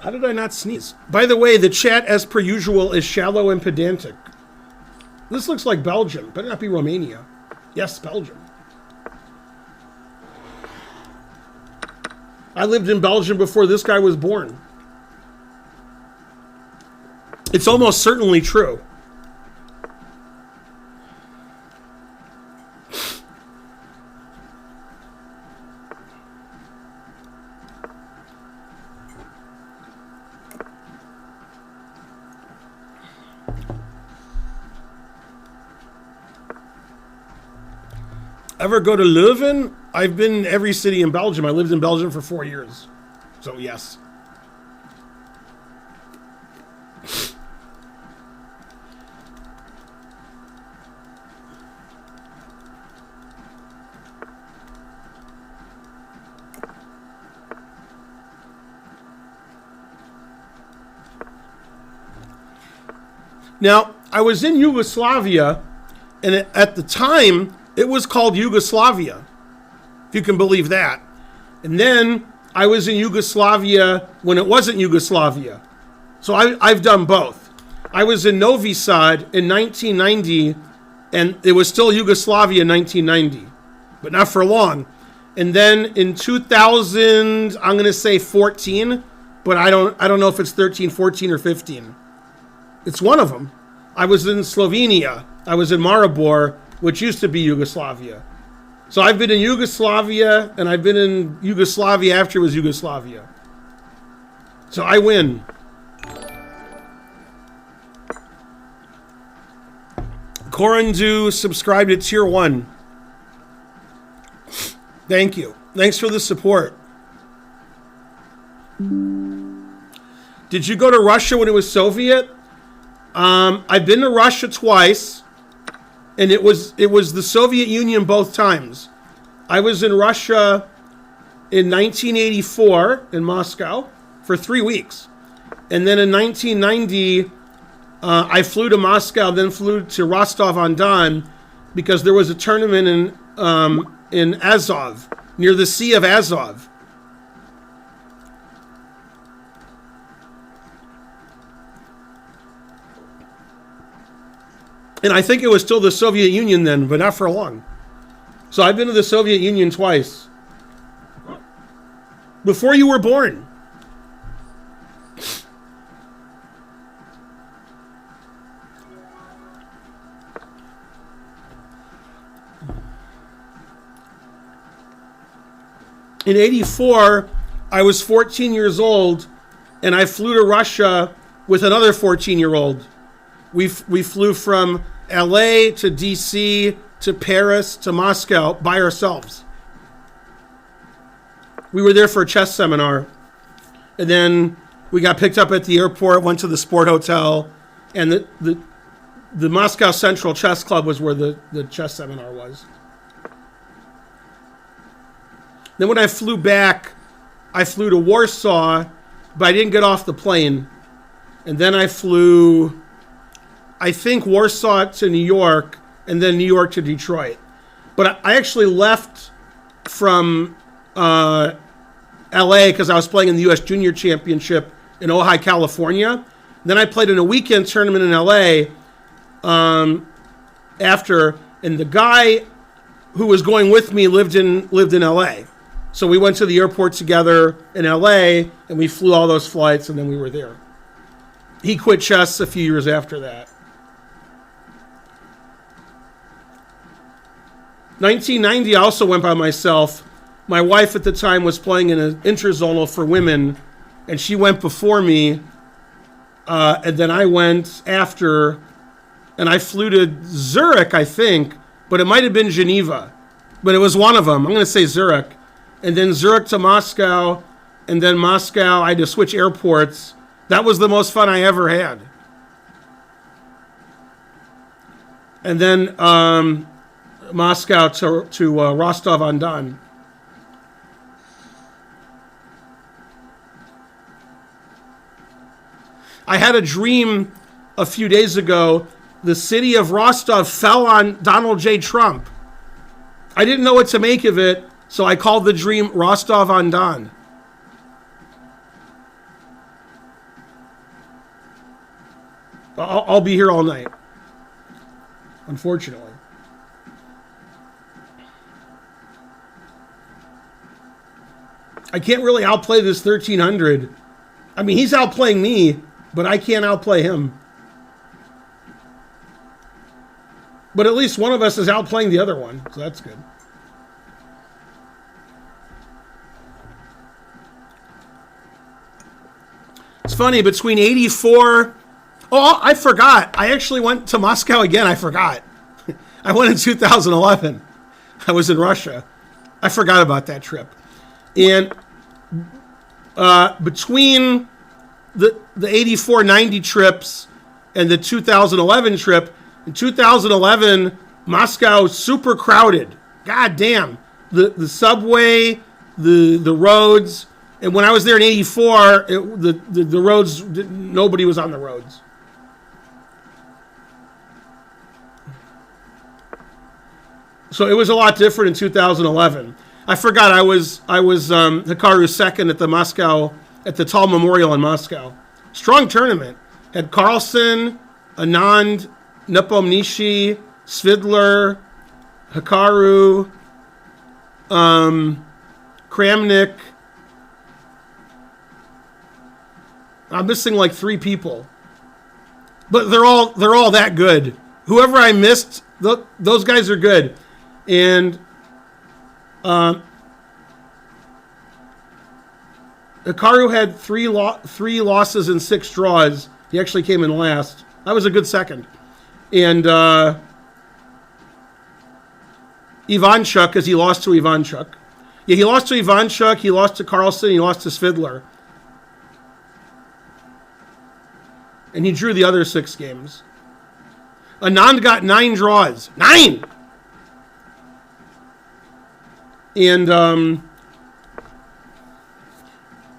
How did I not sneeze? By the way, the chat, as per usual, is shallow and pedantic. This looks like Belgium. Better not be Romania. Yes, Belgium. I lived in Belgium before this guy was born. It's almost certainly true. Ever go to Leuven? I've been in every city in Belgium. I lived in Belgium for 4 years. So, yes. Now, I was in Yugoslavia, and at the time, it was called Yugoslavia, if you can believe that. And then I was in Yugoslavia when it wasn't Yugoslavia. So I've done both. I was in Novi Sad in 1990, and it was still Yugoslavia in 1990, but not for long. And then in 2000, I'm going to say 14, but I don't know if it's 13, 14, or 15. It's one of them. I was in Slovenia. I was in Maribor, which used to be Yugoslavia. So I've been in Yugoslavia, and I've been in Yugoslavia after it was Yugoslavia. So I win. Corandu subscribed to Tier 1. Thank you. Thanks for the support. Did you go to Russia when it was Soviet? I've been to Russia twice. And it was the Soviet Union both times. I was in Russia in 1984 in Moscow for 3 weeks. And then in 1990, I flew to Moscow, then flew to Rostov-on-Don because there was a tournament in Azov, near the Sea of Azov. And I think it was still the Soviet Union then, but not for long. So I've been to the Soviet Union twice. Before you were born. In 84, I was 14 years old, and I flew to Russia with another 14-year-old. We flew from LA to DC to Paris to Moscow by ourselves. We were there for a chess seminar. And then we got picked up at the airport, went to the sport hotel, and the Moscow Central Chess Club was where the chess seminar was. Then when I flew back, I flew to Warsaw, but I didn't get off the plane. And then I flew, I think, Warsaw to New York, and then New York to Detroit. But I actually left from LA because I was playing in the U.S. Junior Championship in Ojai, California. Then I played in a weekend tournament in LA after, and the guy who was going with me lived in LA. So we went to the airport together in LA, and we flew all those flights, and then we were there. He quit chess a few years after that. 1990, I also went by myself. My wife at the time was playing in an interzonal for women, and she went before me, and then I went after, and I flew to Zurich, I think, but it might have been Geneva, but it was one of them. I'm going to say Zurich. And then Zurich to Moscow, and then Moscow, I had to switch airports. That was the most fun I ever had. And then Moscow to Rostov-on-Don. I had a dream a few days ago. The city of Rostov fell on Donald J. Trump. I didn't know what to make of it, so I called the dream Rostov-on-Don. I'll be here all night. Unfortunately. I can't really outplay this 1300. I mean, he's outplaying me, but I can't outplay him. But at least one of us is outplaying the other one, so that's good. It's funny, between 84... Oh, I forgot. I actually went to Moscow again. I forgot. I went in 2011. I was in Russia. I forgot about that trip. And between the 84-90 trips and the 2011 trip, in 2011, Moscow super crowded. God damn. The subway, the roads. And when I was there in 84, the roads, nobody was on the roads. So it was a lot different in 2011. I forgot I was Hikaru second at the Tall Memorial in Moscow. Strong tournament. Had Carlsen, Anand, Nepomniachtchi, Svidler, Hikaru, Kramnik. I'm missing like 3 people, but they're all that good. Whoever I missed, those guys are good. And Hikaru had 3 losses and 6 draws. He actually came in last. That was a good second. And Ivanchuk, because he lost to Ivanchuk. Yeah, he lost to Ivanchuk, he lost to Carlsen, he lost to Svidler. And he drew the other 6 games. Anand got 9 draws. 9! And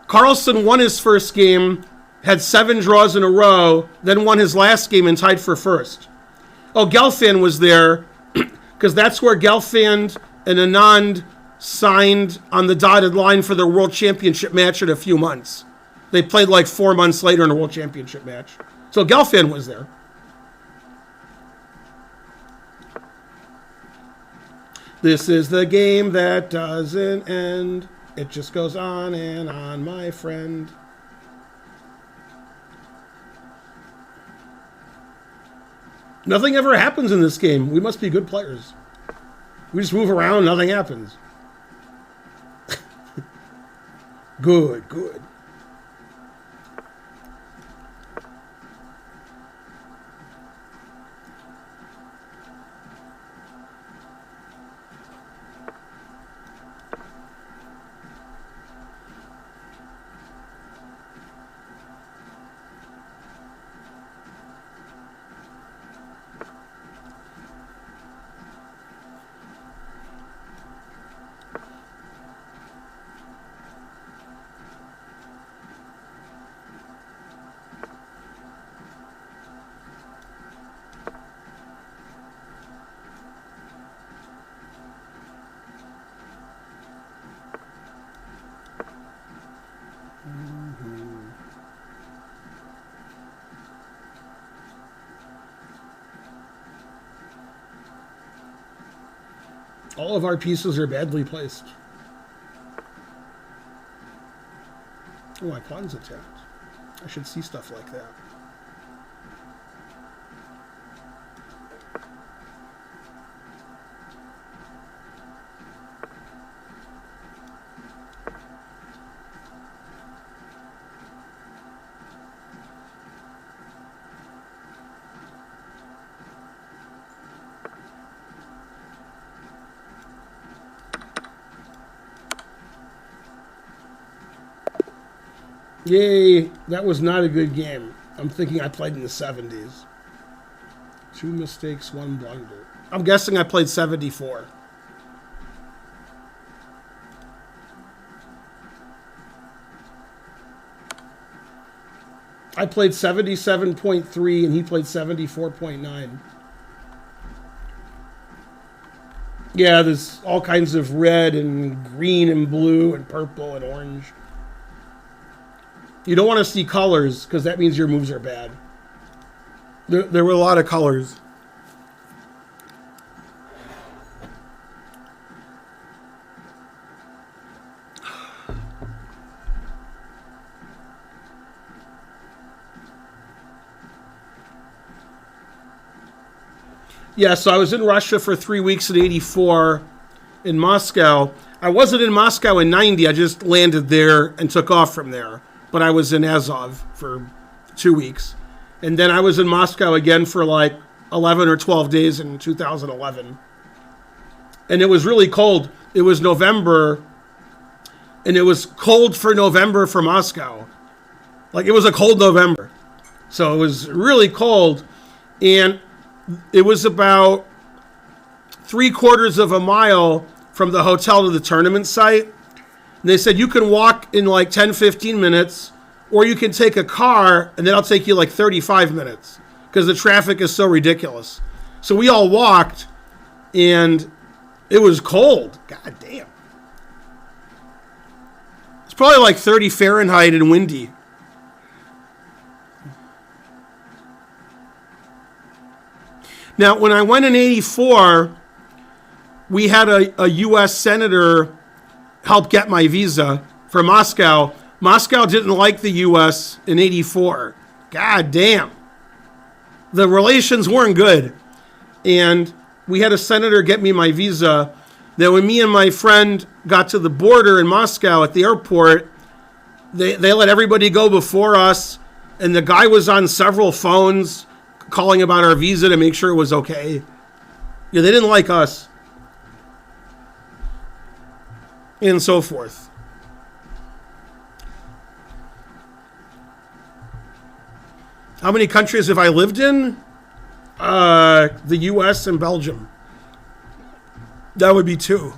Carlsen won his first game, had 7 draws in a row, then won his last game and tied for first. Oh, Gelfand was there, because that's where Gelfand and Anand signed on the dotted line for their World Championship match in a few months. They played like 4 months later in a World Championship match. So Gelfand was there. This is the game that doesn't end. It just goes on and on, my friend. Nothing ever happens in this game. We must be good players. We just move around, nothing happens. Good, good. All of our pieces are badly placed. Oh, my pawn's attacked. I should see stuff like that. Yay, that was not a good game. I'm thinking I played in the 70s. 2 mistakes, 1 blunder. I'm guessing I played 74. I played 77.3 and he played 74.9. Yeah, there's all kinds of red and green and blue and purple and orange. You don't want to see colors, because that means your moves are bad. There were a lot of colors. Yeah, so I was in Russia for 3 weeks in '84 in Moscow. I wasn't in Moscow in '90. I just landed there and took off from there. But I was in Azov for 2 weeks. And then I was in Moscow again for like 11 or 12 days in 2011. And it was really cold. It was November, and it was cold for November for Moscow. Like, it was a cold November. So it was really cold. And it was about 3/4 of a mile from the hotel to the tournament site. And they said you can walk in like 10, 15 minutes, or you can take a car, and that'll take you like 35 minutes because the traffic is so ridiculous. So we all walked, and it was cold. God damn. It's probably like 30 Fahrenheit and windy. Now, when I went in '84, we had a U.S. senator help get my visa for Moscow. Moscow didn't like the U.S. in '84. God damn. The relations weren't good. And we had a senator get me my visa. Then when me and my friend got to the border in Moscow at the airport, they let everybody go before us. And the guy was on several phones calling about our visa to make sure it was okay. Yeah, they didn't like us. And so forth. How many countries have I lived in? The U.S. and Belgium. That would be 2.